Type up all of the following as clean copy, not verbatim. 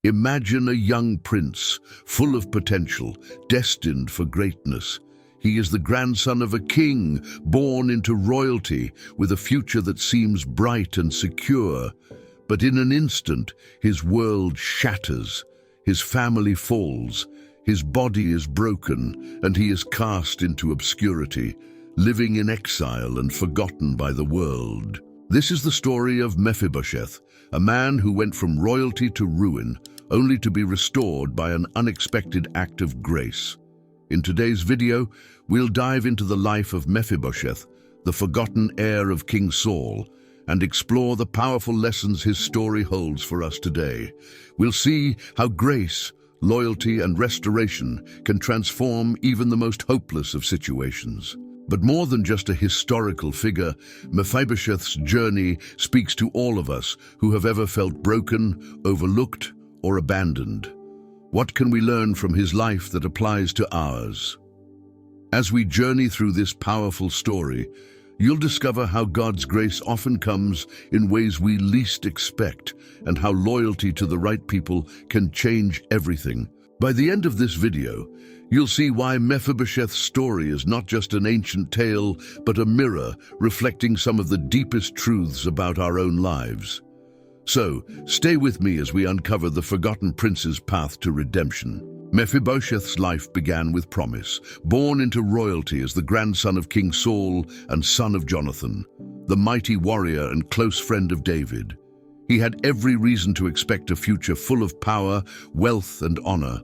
Imagine a young prince, full of potential, destined for greatness. He is the grandson of a king, born into royalty, with a future that seems bright and secure. But in an instant, his world shatters. His family falls. His body is broken, and he is cast into obscurity, living in exile and forgotten by the world. This is the story of Mephibosheth, a man who went from royalty to ruin, only to be restored by an unexpected act of grace. In today's video, we'll dive into the life of Mephibosheth, the forgotten heir of King Saul, and explore the powerful lessons his story holds for us today. We'll see how grace, loyalty, and restoration can transform even the most hopeless of situations. But more than just a historical figure, Mephibosheth's journey speaks to all of us who have ever felt broken, overlooked, or abandoned. What can we learn from his life that applies to ours? As we journey through this powerful story, you'll discover how God's grace often comes in ways we least expect, and how loyalty to the right people can change everything. By the end of this video, you'll see why Mephibosheth's story is not just an ancient tale, but a mirror reflecting some of the deepest truths about our own lives. So, stay with me as we uncover the forgotten prince's path to redemption. Mephibosheth's life began with promise. Born into royalty as the grandson of King Saul and son of Jonathan, the mighty warrior and close friend of David, he had every reason to expect a future full of power, wealth, and honor.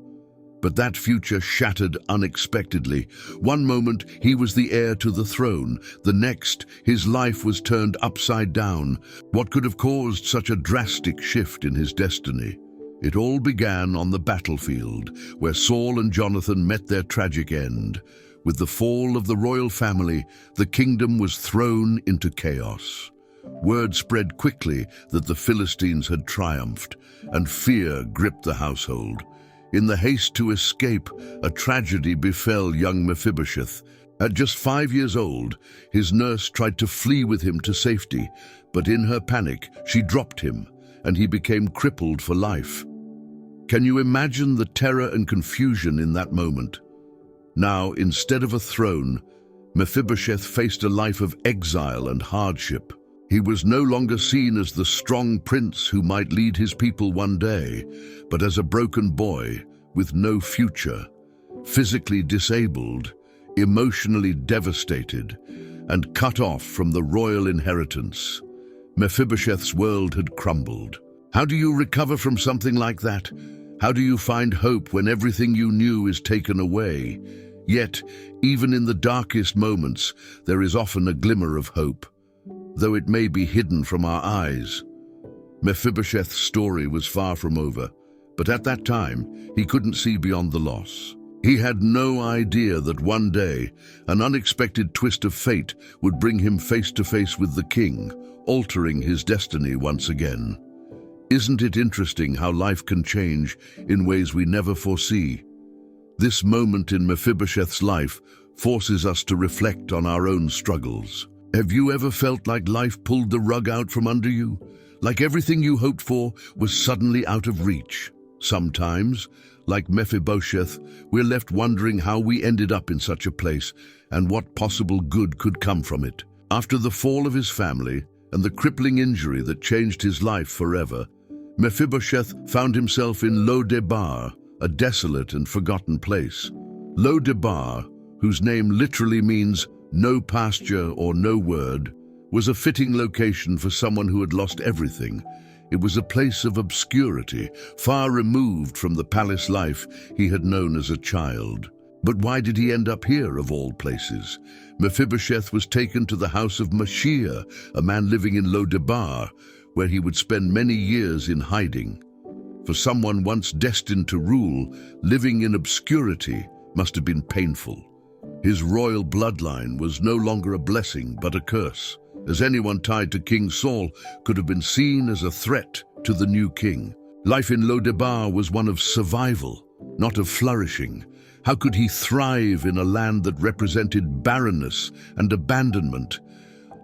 But that future shattered unexpectedly. One moment, he was the heir to the throne. The next, his life was turned upside down. What could have caused such a drastic shift in his destiny? It all began on the battlefield, where Saul and Jonathan met their tragic end. With the fall of the royal family, the kingdom was thrown into chaos. Word spread quickly that the Philistines had triumphed, and fear gripped the household. In the haste to escape, a tragedy befell young Mephibosheth. At just 5 years old, his nurse tried to flee with him to safety, but in her panic, she dropped him, and he became crippled for life. Can you imagine the terror and confusion in that moment? Now, instead of a throne, Mephibosheth faced a life of exile and hardship. He was no longer seen as the strong prince who might lead his people one day, but as a broken boy with no future, physically disabled, emotionally devastated, and cut off from the royal inheritance. Mephibosheth's world had crumbled. How do you recover from something like that? How do you find hope when everything you knew is taken away? Yet, even in the darkest moments, there is often a glimmer of hope, though it may be hidden from our eyes. Mephibosheth's story was far from over, but at that time, he couldn't see beyond the loss. He had no idea that one day, an unexpected twist of fate would bring him face to face with the king, altering his destiny once again. Isn't it interesting how life can change in ways we never foresee? This moment in Mephibosheth's life forces us to reflect on our own struggles. Have you ever felt like life pulled the rug out from under you? Like everything you hoped for was suddenly out of reach? Sometimes, like Mephibosheth, we're left wondering how we ended up in such a place and what possible good could come from it. After the fall of his family and the crippling injury that changed his life forever, Mephibosheth found himself in Debar, a desolate and forgotten place. Debar, whose name literally means no pasture or no word, was a fitting location for someone who had lost everything. It was a place of obscurity, far removed from the palace life he had known as a child. But why did he end up here, of all places? Mephibosheth was taken to the house of Mephibosheth, a man living in Debar, where he would spend many years in hiding. For someone once destined to rule, living in obscurity must have been painful. His royal bloodline was no longer a blessing but a curse, as anyone tied to King Saul could have been seen as a threat to the new king. Life in Debar was one of survival, not of flourishing. How could he thrive in a land that represented barrenness and abandonment?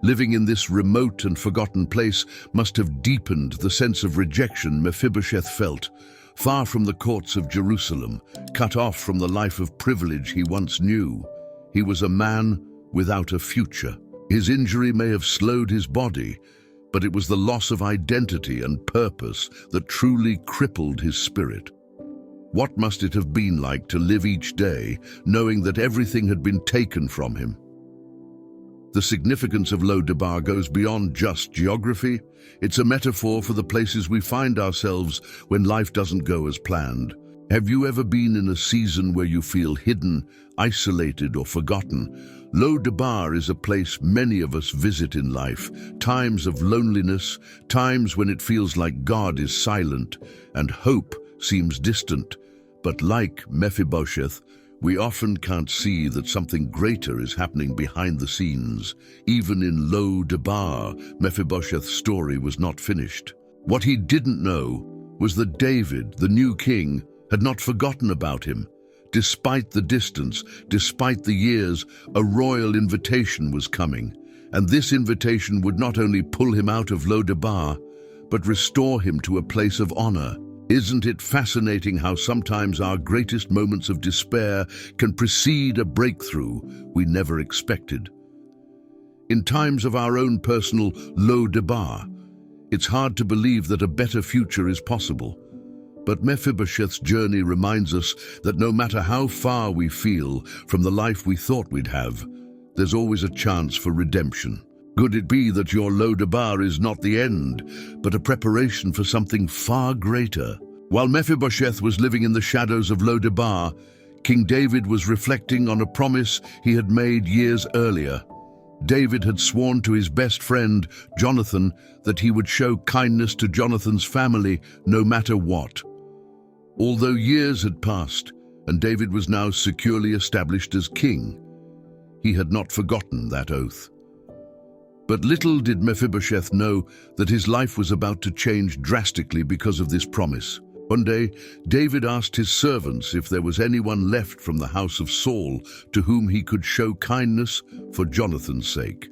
Living in this remote and forgotten place must have deepened the sense of rejection Mephibosheth felt. far from the courts of Jerusalem, cut off from the life of privilege he once knew. He was a man without a future. His injury may have slowed his body, but it was the loss of identity and purpose that truly crippled his spirit. What must it have been like to live each day knowing that everything had been taken from him? The significance of Debar goes beyond just geography. It's a metaphor for the places we find ourselves when life doesn't go as planned. Have you ever been in a season where you feel hidden, isolated, or forgotten? Debar is a place many of us visit in life, times of loneliness, times when it feels like God is silent and hope seems distant. But like Mephibosheth, we often can't see that something greater is happening behind the scenes. Even in Debar, Mephibosheth's story was not finished. What he didn't know was that David, the new king, had not forgotten about him. Despite the distance, despite the years, a royal invitation was coming. And this invitation would not only pull him out of Debar, but restore him to a place of honor. Isn't it fascinating how sometimes our greatest moments of despair can precede a breakthrough we never expected? In times of our own personal Debar, it's hard to believe that a better future is possible. But Mephibosheth's journey reminds us that no matter how far we feel from the life we thought we'd have, there's always a chance for redemption. Could it be that your Debar is not the end, but a preparation for something far greater? While Mephibosheth was living in the shadows of Debar, King David was reflecting on a promise he had made years earlier. David had sworn to his best friend, Jonathan, that he would show kindness to Jonathan's family no matter what. Although years had passed, and David was now securely established as king, he had not forgotten that oath. But little did Mephibosheth know that his life was about to change drastically because of this promise. One day, David asked his servants if there was anyone left from the house of Saul to whom he could show kindness for Jonathan's sake.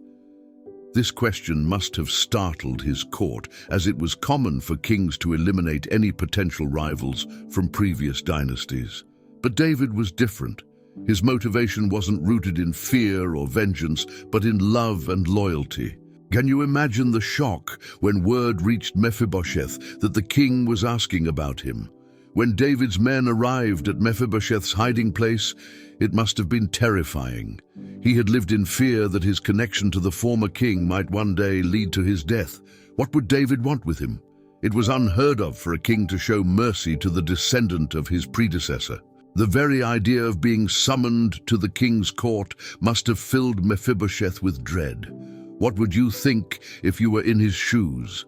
This question must have startled his court, as it was common for kings to eliminate any potential rivals from previous dynasties. But David was different. His motivation wasn't rooted in fear or vengeance, but in love and loyalty. Can you imagine the shock when word reached Mephibosheth that the king was asking about him? When David's men arrived at Mephibosheth's hiding place, it must have been terrifying. He had lived in fear that his connection to the former king might one day lead to his death. What would David want with him? It was unheard of for a king to show mercy to the descendant of his predecessor. The very idea of being summoned to the king's court must have filled Mephibosheth with dread. What would you think if you were in his shoes?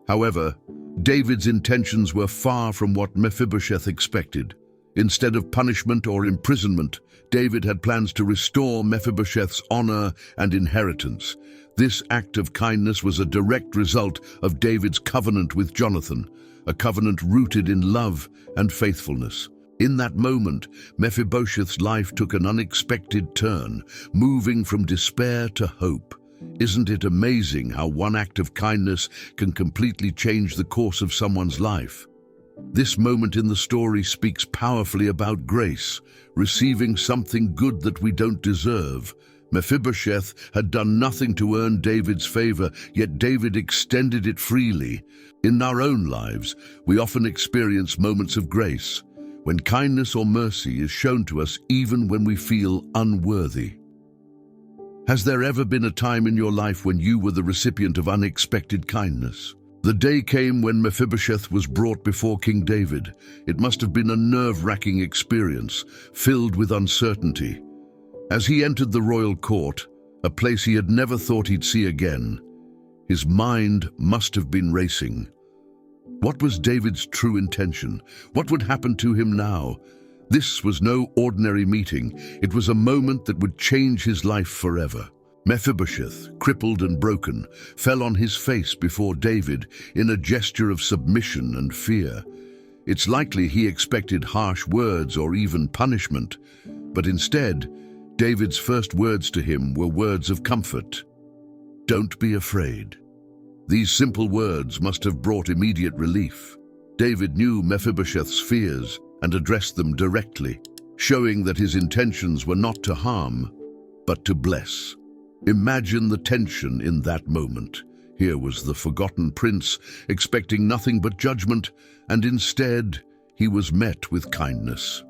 However, David's intentions were far from what Mephibosheth expected. Instead of punishment or imprisonment, David had plans to restore Mephibosheth's honor and inheritance. This act of kindness was a direct result of David's covenant with Jonathan, a covenant rooted in love and faithfulness. In that moment, Mephibosheth's life took an unexpected turn, moving from despair to hope. Isn't it amazing how one act of kindness can completely change the course of someone's life? This moment in the story speaks powerfully about grace, receiving something good that we don't deserve. Mephibosheth had done nothing to earn David's favor, yet David extended it freely. In our own lives, we often experience moments of grace, when kindness or mercy is shown to us even when we feel unworthy. Has there ever been a time in your life when you were the recipient of unexpected kindness? The day came when Mephibosheth was brought before King David. It must have been a nerve-wracking experience, filled with uncertainty. As he entered the royal court, a place he had never thought he'd see again, his mind must have been racing. What was David's true intention? What would happen to him now? This was no ordinary meeting. It was a moment that would change his life forever. Mephibosheth, crippled and broken, fell on his face before David in a gesture of submission and fear. It's likely he expected harsh words or even punishment, but instead, David's first words to him were words of comfort. "Don't be afraid." These simple words must have brought immediate relief. David knew Mephibosheth's fears and addressed them directly, showing that his intentions were not to harm, but to bless. Imagine the tension in that moment. Here was the forgotten prince, expecting nothing but judgment, and instead he was met with kindness.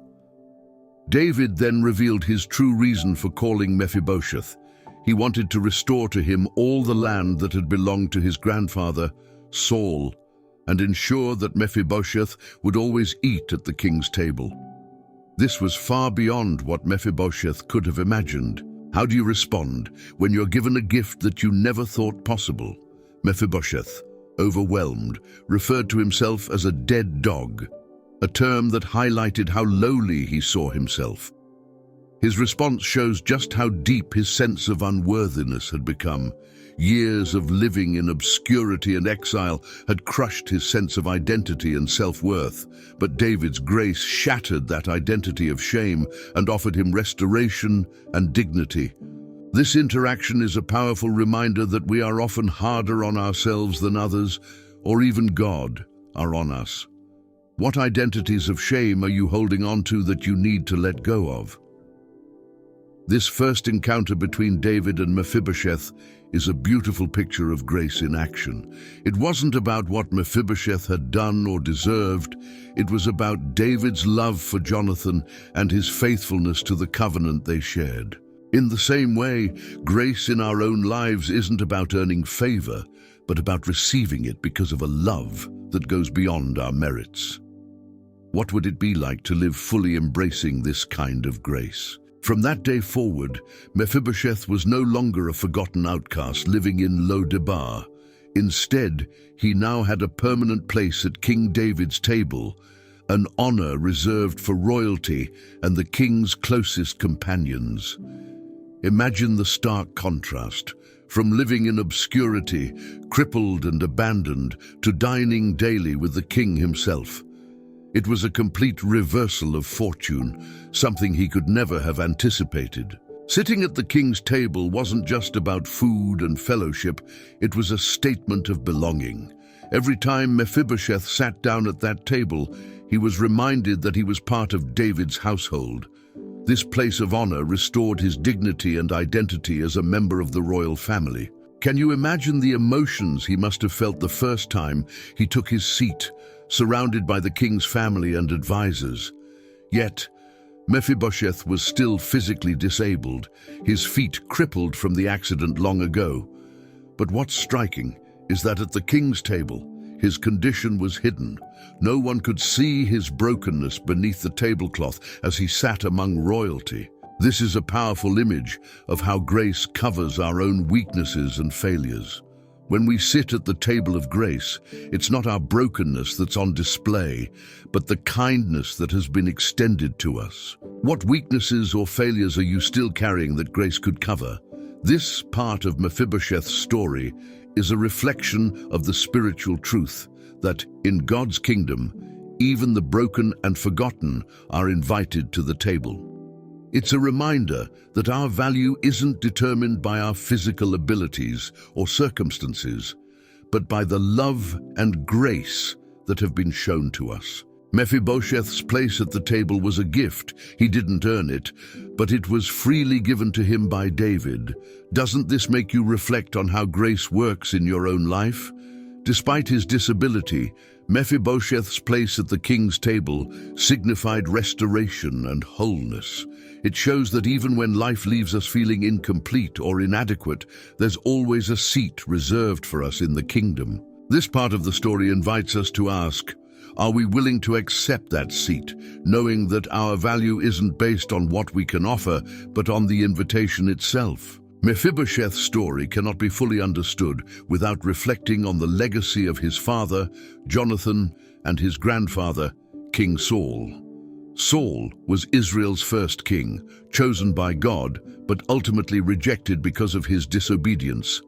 David then revealed his true reason for calling Mephibosheth. He wanted to restore to him all the land that had belonged to his grandfather, Saul, and ensure that Mephibosheth would always eat at the king's table. This was far beyond what Mephibosheth could have imagined. How do you respond when you're given a gift that you never thought possible? Mephibosheth, overwhelmed, referred to himself as a dead dog, a term that highlighted how lowly he saw himself. His response shows just how deep his sense of unworthiness had become. Years of living in obscurity and exile had crushed his sense of identity and self-worth, but David's grace shattered that identity of shame and offered him restoration and dignity. This interaction is a powerful reminder that we are often harder on ourselves than others, or even God are on us. What identities of shame are you holding on to that you need to let go of? This first encounter between David and Mephibosheth is a beautiful picture of grace in action. It wasn't about what Mephibosheth had done or deserved. It was about David's love for Jonathan and his faithfulness to the covenant they shared. In the same way, grace in our own lives isn't about earning favor, but about receiving it because of a love that goes beyond our merits. What would it be like to live fully embracing this kind of grace? From that day forward, Mephibosheth was no longer a forgotten outcast living in Debar. Instead, he now had a permanent place at King David's table, an honor reserved for royalty and the king's closest companions. Imagine the stark contrast. From living in obscurity, crippled and abandoned, to dining daily with the king himself. It was a complete reversal of fortune, something he could never have anticipated. Sitting at the king's table wasn't just about food and fellowship, it was a statement of belonging. Every time Mephibosheth sat down at that table, he was reminded that he was part of David's household. This place of honor restored his dignity and identity as a member of the royal family. Can you imagine the emotions he must have felt the first time he took his seat, surrounded by the king's family and advisors? Yet, Mephibosheth was still physically disabled, his feet crippled from the accident long ago. But what's striking is that at the king's table, his condition was hidden. No one could see his brokenness beneath the tablecloth as he sat among royalty. This is a powerful image of how grace covers our own weaknesses and failures. When we sit at the table of grace, it's not our brokenness that's on display, but the kindness that has been extended to us. What weaknesses or failures are you still carrying that grace could cover? This part of Mephibosheth's story is a reflection of the spiritual truth that in God's kingdom, even the broken and forgotten are invited to the table. It's a reminder that our value isn't determined by our physical abilities or circumstances, but by the love and grace that have been shown to us. Mephibosheth's place at the table was a gift. He didn't earn it, but it was freely given to him by David. Doesn't this make you reflect on how grace works in your own life? Despite his disability, Mephibosheth's place at the king's table signified restoration and wholeness. It shows that even when life leaves us feeling incomplete or inadequate, there's always a seat reserved for us in the kingdom. This part of the story invites us to ask, are we willing to accept that seat, knowing that our value isn't based on what we can offer, but on the invitation itself? Mephibosheth's story cannot be fully understood without reflecting on the legacy of his father, Jonathan, and his grandfather, King Saul. Saul was Israel's first king, chosen by God, but ultimately rejected because of his disobedience.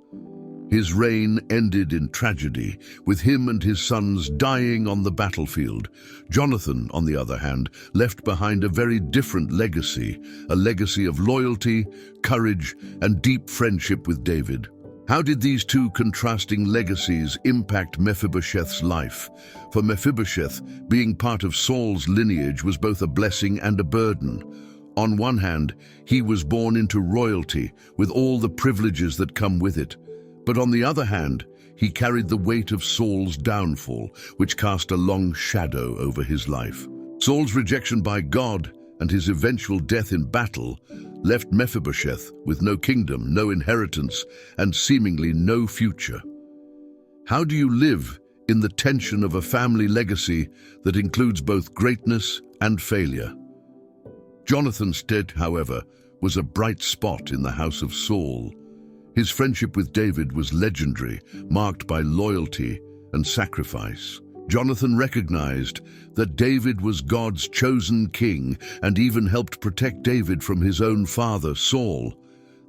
His reign ended in tragedy, with him and his sons dying on the battlefield. Jonathan, on the other hand, left behind a very different legacy, a legacy of loyalty, courage, and deep friendship with David. How did these two contrasting legacies impact Mephibosheth's life? For Mephibosheth, being part of Saul's lineage was both a blessing and a burden. On one hand, he was born into royalty, with all the privileges that come with it. But on the other hand, he carried the weight of Saul's downfall, which cast a long shadow over his life. Saul's rejection by God and his eventual death in battle left Mephibosheth with no kingdom, no inheritance, and seemingly no future. How do you live in the tension of a family legacy that includes both greatness and failure? Jonathan's death, however, was a bright spot in the house of Saul. His friendship with David was legendary, marked by loyalty and sacrifice. Jonathan recognized that David was God's chosen king and even helped protect David from his own father, Saul.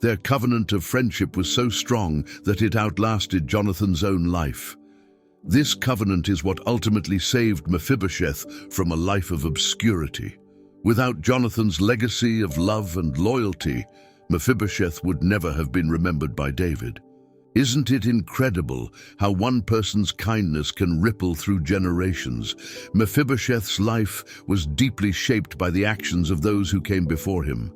Their covenant of friendship was so strong that it outlasted Jonathan's own life. This covenant is what ultimately saved Mephibosheth from a life of obscurity. Without Jonathan's legacy of love and loyalty, Mephibosheth would never have been remembered by David. Isn't it incredible how one person's kindness can ripple through generations? Mephibosheth's life was deeply shaped by the actions of those who came before him.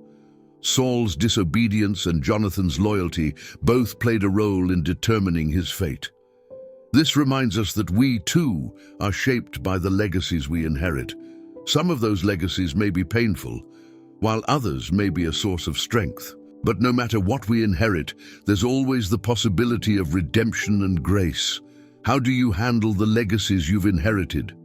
Saul's disobedience and Jonathan's loyalty both played a role in determining his fate. This reminds us that we, too, are shaped by the legacies we inherit. Some of those legacies may be painful, while others may be a source of strength. But no matter what we inherit, there's always the possibility of redemption and grace. How do you handle the legacies you've inherited?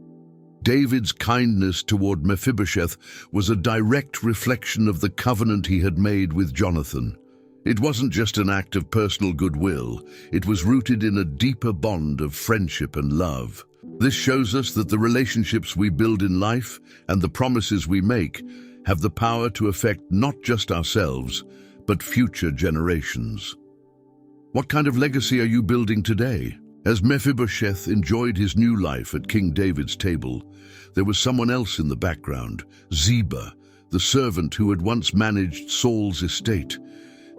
David's kindness toward Mephibosheth was a direct reflection of the covenant he had made with Jonathan. It wasn't just an act of personal goodwill, it was rooted in a deeper bond of friendship and love. This shows us that the relationships we build in life and the promises we make have the power to affect not just ourselves, but future generations. What kind of legacy are you building today? As Mephibosheth enjoyed his new life at King David's table, there was someone else in the background, Ziba, the servant who had once managed Saul's estate.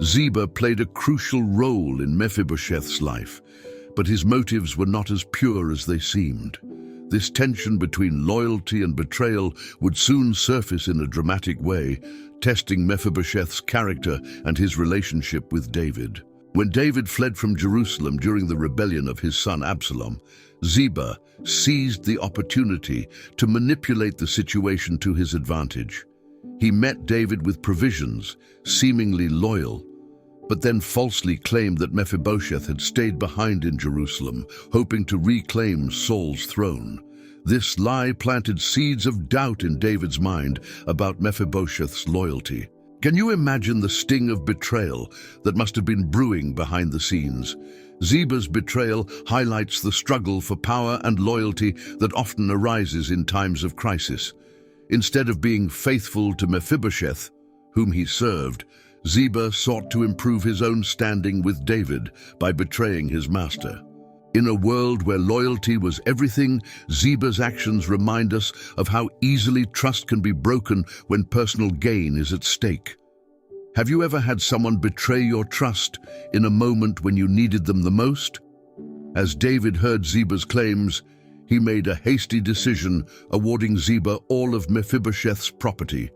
Ziba played a crucial role in Mephibosheth's life, but his motives were not as pure as they seemed. This tension between loyalty and betrayal would soon surface in a dramatic way, testing Mephibosheth's character and his relationship with David. When David fled from Jerusalem during the rebellion of his son Absalom, Ziba seized the opportunity to manipulate the situation to his advantage. He met David with provisions, seemingly loyal, but then falsely claimed that Mephibosheth had stayed behind in Jerusalem, hoping to reclaim Saul's throne. This lie planted seeds of doubt in David's mind about Mephibosheth's loyalty. Can you imagine the sting of betrayal that must have been brewing behind the scenes? Ziba's betrayal highlights the struggle for power and loyalty that often arises in times of crisis. Instead of being faithful to Mephibosheth, whom he served, Ziba sought to improve his own standing with David by betraying his master. In a world where loyalty was everything, Ziba's actions remind us of how easily trust can be broken when personal gain is at stake. Have you ever had someone betray your trust in a moment when you needed them the most? As David heard Ziba's claims, he made a hasty decision, awarding Ziba all of Mephibosheth's property.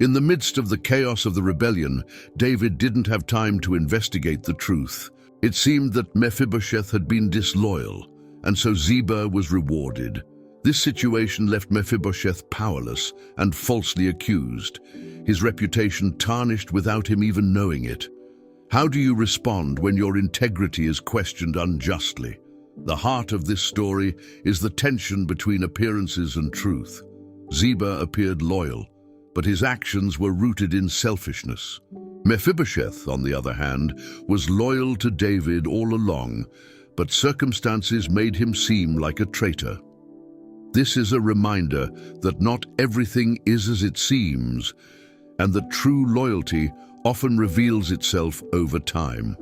In the midst of the chaos of the rebellion, David didn't have time to investigate the truth. It seemed that Mephibosheth had been disloyal, and so Ziba was rewarded. This situation left Mephibosheth powerless and falsely accused, his reputation tarnished without him even knowing it. How do you respond when your integrity is questioned unjustly? The heart of this story is the tension between appearances and truth. Ziba appeared loyal, but his actions were rooted in selfishness. Mephibosheth, on the other hand, was loyal to David all along, but circumstances made him seem like a traitor. This is a reminder that not everything is as it seems, and that true loyalty often reveals itself over time.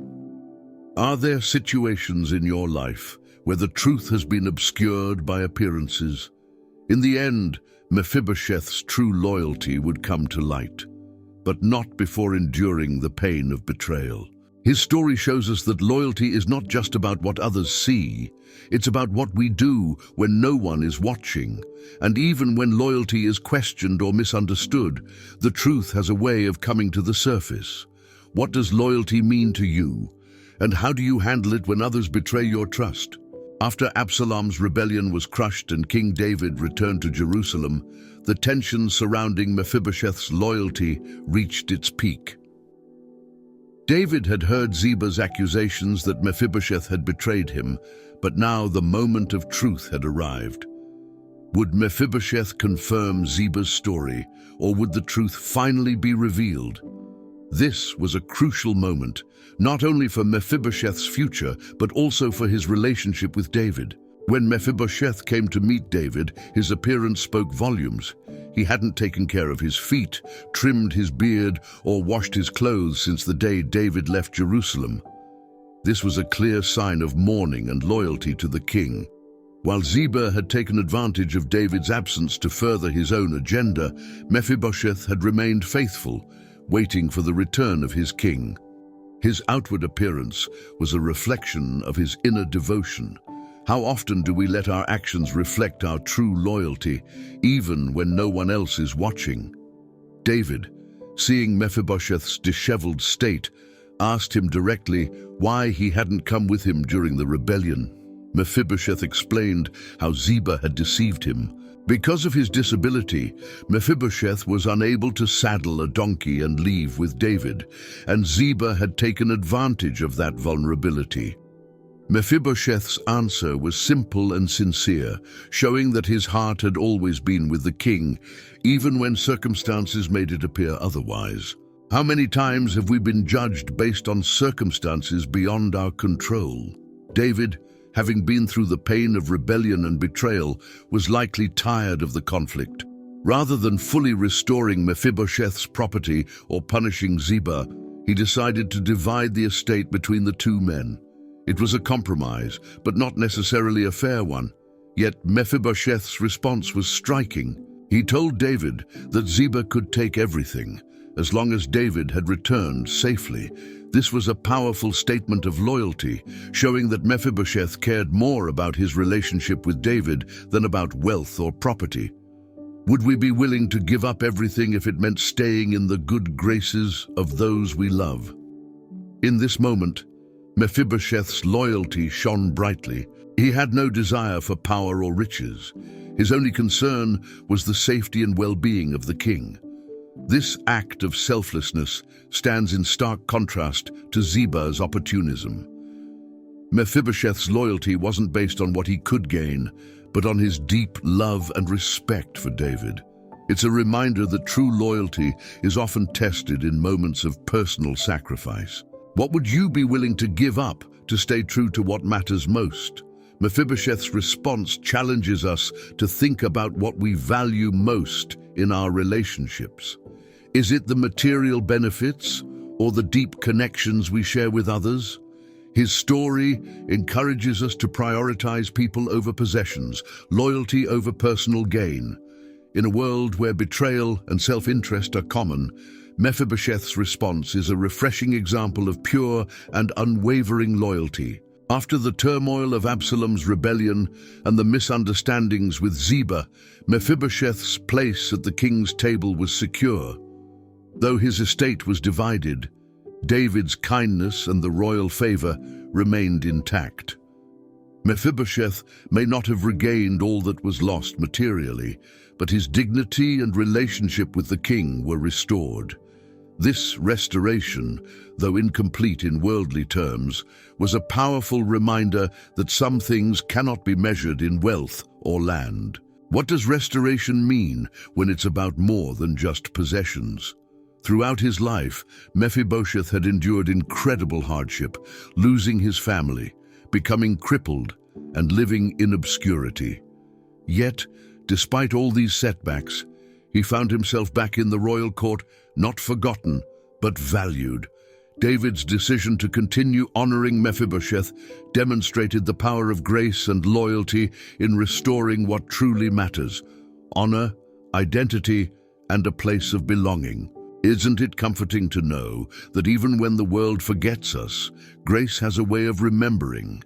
Are there situations in your life where the truth has been obscured by appearances? In the end, Mephibosheth's true loyalty would come to light, but not before enduring the pain of betrayal. His story shows us that loyalty is not just about what others see, it's about what we do when no one is watching. And even when loyalty is questioned or misunderstood, the truth has a way of coming to the surface. What does loyalty mean to you? And how do you handle it when others betray your trust? After Absalom's rebellion was crushed and King David returned to Jerusalem, the tension surrounding Mephibosheth's loyalty reached its peak. David had heard Ziba's accusations that Mephibosheth had betrayed him, but now the moment of truth had arrived. Would Mephibosheth confirm Ziba's story, or would the truth finally be revealed? This was a crucial moment, not only for Mephibosheth's future, but also for his relationship with David. When Mephibosheth came to meet David, his appearance spoke volumes. He hadn't taken care of his feet, trimmed his beard, or washed his clothes since the day David left Jerusalem. This was a clear sign of mourning and loyalty to the king. While Ziba had taken advantage of David's absence to further his own agenda, Mephibosheth had remained faithful, waiting for the return of his king. His outward appearance was a reflection of his inner devotion. How often do we let our actions reflect our true loyalty, even when no one else is watching? David, seeing Mephibosheth's disheveled state, asked him directly why he hadn't come with him during the rebellion. Mephibosheth explained how Ziba had deceived him. Because of his disability, Mephibosheth was unable to saddle a donkey and leave with David, and Ziba had taken advantage of that vulnerability. Mephibosheth's answer was simple and sincere, showing that his heart had always been with the king, even when circumstances made it appear otherwise. How many times have we been judged based on circumstances beyond our control? David, having been through the pain of rebellion and betrayal, was likely tired of the conflict. Rather than fully restoring Mephibosheth's property or punishing Ziba, he decided to divide the estate between the two men. It was a compromise, but not necessarily a fair one. Yet Mephibosheth's response was striking. He told David that Ziba could take everything, as long as David had returned safely. This was a powerful statement of loyalty, showing that Mephibosheth cared more about his relationship with David than about wealth or property. Would we be willing to give up everything if it meant staying in the good graces of those we love? In this moment, Mephibosheth's loyalty shone brightly. He had no desire for power or riches. His only concern was the safety and well-being of the king. This act of selflessness stands in stark contrast to Ziba's opportunism. Mephibosheth's loyalty wasn't based on what he could gain, but on his deep love and respect for David. It's a reminder that true loyalty is often tested in moments of personal sacrifice. What would you be willing to give up to stay true to what matters most? Mephibosheth's response challenges us to think about what we value most in our relationships. Is it the material benefits or the deep connections we share with others? His story encourages us to prioritize people over possessions, loyalty over personal gain. In a world where betrayal and self-interest are common, Mephibosheth's response is a refreshing example of pure and unwavering loyalty. After the turmoil of Absalom's rebellion and the misunderstandings with Ziba, Mephibosheth's place at the king's table was secure. Though his estate was divided, David's kindness and the royal favor remained intact. Mephibosheth may not have regained all that was lost materially, but his dignity and relationship with the king were restored. This restoration, though incomplete in worldly terms, was a powerful reminder that some things cannot be measured in wealth or land. What does restoration mean when it's about more than just possessions? Throughout his life, Mephibosheth had endured incredible hardship, losing his family, becoming crippled, and living in obscurity. Yet, despite all these setbacks, he found himself back in the royal court, not forgotten, but valued. David's decision to continue honoring Mephibosheth demonstrated the power of grace and loyalty in restoring what truly matters: honor, identity, and a place of belonging. Isn't it comforting to know that even when the world forgets us, grace has a way of remembering?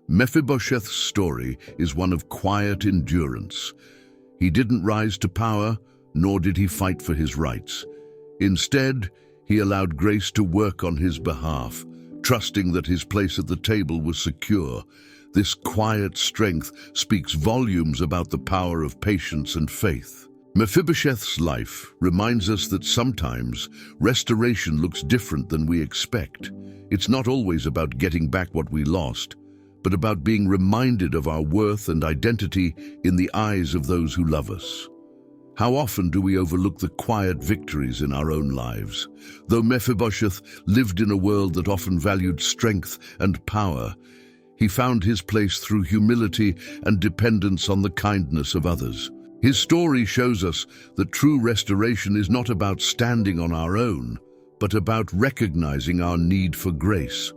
Mephibosheth's story is one of quiet endurance. He didn't rise to power, nor did he fight for his rights. Instead, he allowed grace to work on his behalf, trusting that his place at the table was secure. This quiet strength speaks volumes about the power of patience and faith. Mephibosheth's life reminds us that sometimes restoration looks different than we expect. It's not always about getting back what we lost, but about being reminded of our worth and identity in the eyes of those who love us. How often do we overlook the quiet victories in our own lives? Though Mephibosheth lived in a world that often valued strength and power, he found his place through humility and dependence on the kindness of others. His story shows us that true restoration is not about standing on our own, but about recognizing our need for grace.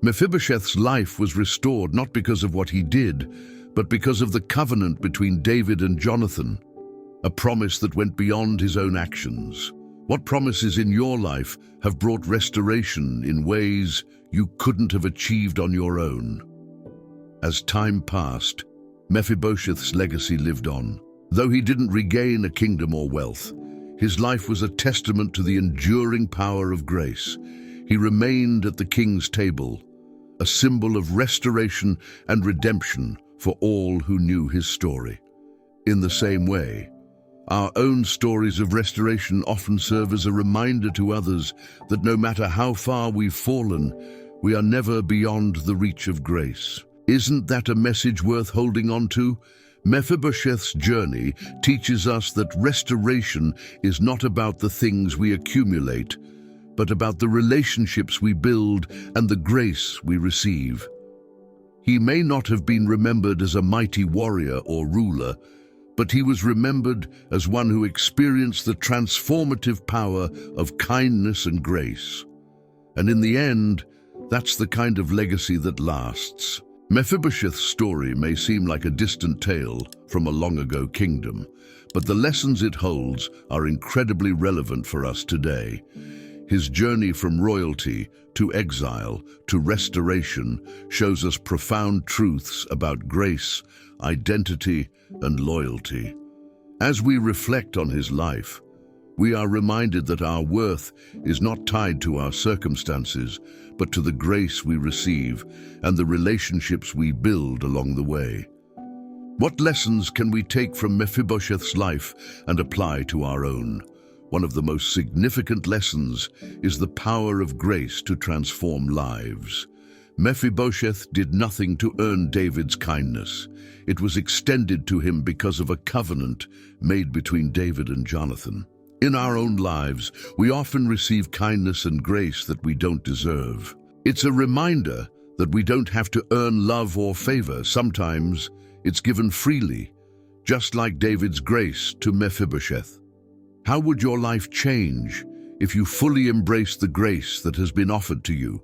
Mephibosheth's life was restored not because of what he did, but because of the covenant between David and Jonathan, a promise that went beyond his own actions. What promises in your life have brought restoration in ways you couldn't have achieved on your own? As time passed, Mephibosheth's legacy lived on. Though he didn't regain a kingdom or wealth, his life was a testament to the enduring power of grace. He remained at the king's table, a symbol of restoration and redemption for all who knew his story. In the same way, our own stories of restoration often serve as a reminder to others that no matter how far we've fallen, we are never beyond the reach of grace. Isn't that a message worth holding on to? Mephibosheth's journey teaches us that restoration is not about the things we accumulate, but about the relationships we build and the grace we receive. He may not have been remembered as a mighty warrior or ruler, but he was remembered as one who experienced the transformative power of kindness and grace. And in the end, that's the kind of legacy that lasts. Mephibosheth's story may seem like a distant tale from a long-ago kingdom, but the lessons it holds are incredibly relevant for us today. His journey from royalty to exile to restoration shows us profound truths about grace, identity, and loyalty. As we reflect on his life, we are reminded that our worth is not tied to our circumstances, but to the grace we receive and the relationships we build along the way. What lessons can we take from Mephibosheth's life and apply to our own? One of the most significant lessons is the power of grace to transform lives. Mephibosheth did nothing to earn David's kindness. It was extended to him because of a covenant made between David and Jonathan. In our own lives, we often receive kindness and grace that we don't deserve. It's a reminder that we don't have to earn love or favor. Sometimes it's given freely, just like David's grace to Mephibosheth. How would your life change if you fully embrace the grace that has been offered to you?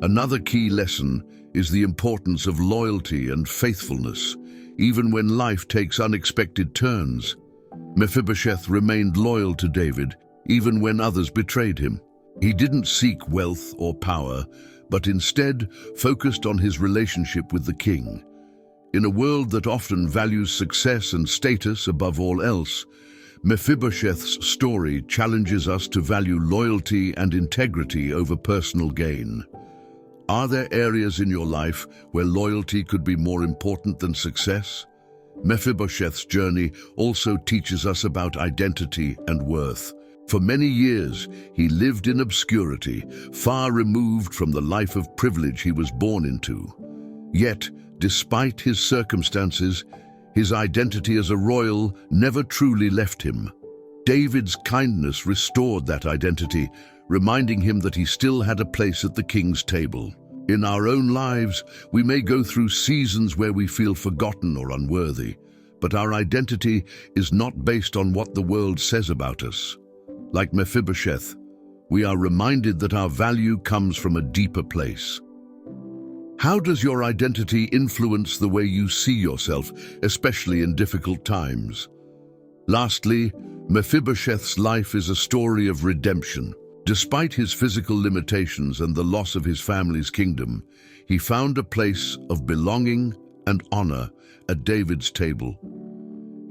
Another key lesson is the importance of loyalty and faithfulness, even when life takes unexpected turns. Mephibosheth remained loyal to David, even when others betrayed him. He didn't seek wealth or power, but instead focused on his relationship with the king. In a world that often values success and status above all else, Mephibosheth's story challenges us to value loyalty and integrity over personal gain. Are there areas in your life where loyalty could be more important than success? Mephibosheth's journey also teaches us about identity and worth. For many years, he lived in obscurity, far removed from the life of privilege he was born into. Yet, despite his circumstances, his identity as a royal never truly left him. David's kindness restored that identity, reminding him that he still had a place at the king's table. In our own lives, we may go through seasons where we feel forgotten or unworthy, but our identity is not based on what the world says about us. Like Mephibosheth, we are reminded that our value comes from a deeper place. How does your identity influence the way you see yourself, especially in difficult times? Lastly, Mephibosheth's life is a story of redemption. Despite his physical limitations and the loss of his family's kingdom, he found a place of belonging and honor at David's table.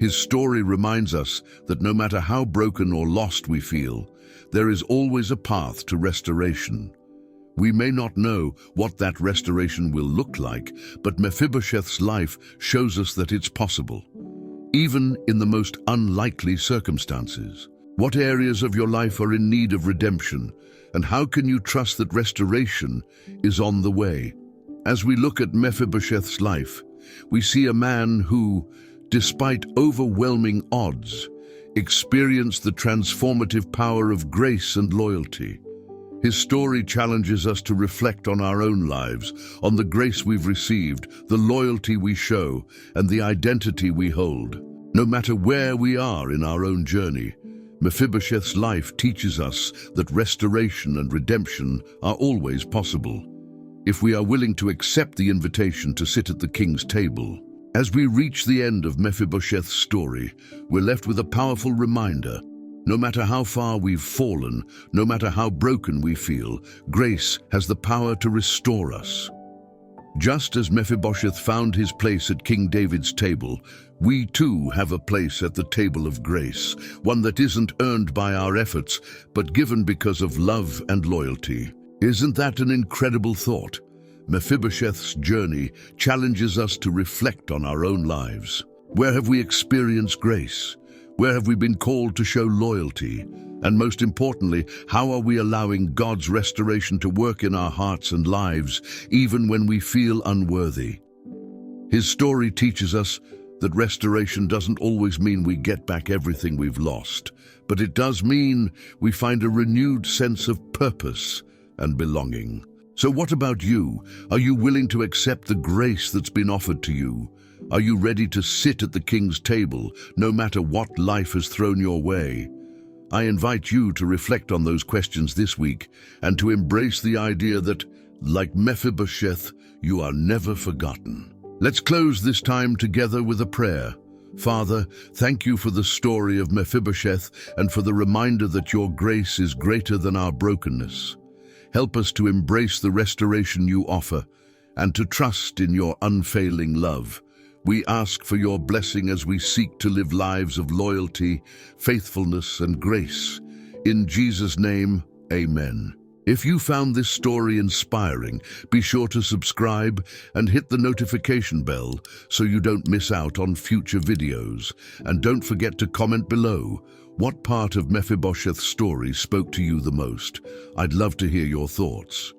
His story reminds us that no matter how broken or lost we feel, there is always a path to restoration. We may not know what that restoration will look like, but Mephibosheth's life shows us that it's possible, even in the most unlikely circumstances. What areas of your life are in need of redemption, and how can you trust that restoration is on the way? As we look at Mephibosheth's life, we see a man who, despite overwhelming odds, experienced the transformative power of grace and loyalty. His story challenges us to reflect on our own lives, on the grace we've received, the loyalty we show, and the identity we hold. No matter where we are in our own journey, Mephibosheth's life teaches us that restoration and redemption are always possible, if we are willing to accept the invitation to sit at the king's table. As we reach the end of Mephibosheth's story, we're left with a powerful reminder. No matter how far we've fallen, no matter how broken we feel, grace has the power to restore us. Just as Mephibosheth found his place at King David's table, we too have a place at the table of grace, one that isn't earned by our efforts, but given because of love and loyalty. Isn't that an incredible thought? Mephibosheth's journey challenges us to reflect on our own lives. Where have we experienced grace? Where have we been called to show loyalty? And most importantly, how are we allowing God's restoration to work in our hearts and lives, even when we feel unworthy? His story teaches us that restoration doesn't always mean we get back everything we've lost, but it does mean we find a renewed sense of purpose and belonging. So what about you? Are you willing to accept the grace that's been offered to you? Are you ready to sit at the king's table, no matter what life has thrown your way? I invite you to reflect on those questions this week and to embrace the idea that, like Mephibosheth, you are never forgotten. Let's close this time together with a prayer. Father, thank you for the story of Mephibosheth and for the reminder that your grace is greater than our brokenness. Help us to embrace the restoration you offer and to trust in your unfailing love. We ask for your blessing as we seek to live lives of loyalty, faithfulness, and grace. In Jesus' name, amen. If you found this story inspiring, be sure to subscribe and hit the notification bell so you don't miss out on future videos. And don't forget to comment below. What part of Mephibosheth's story spoke to you the most? I'd love to hear your thoughts.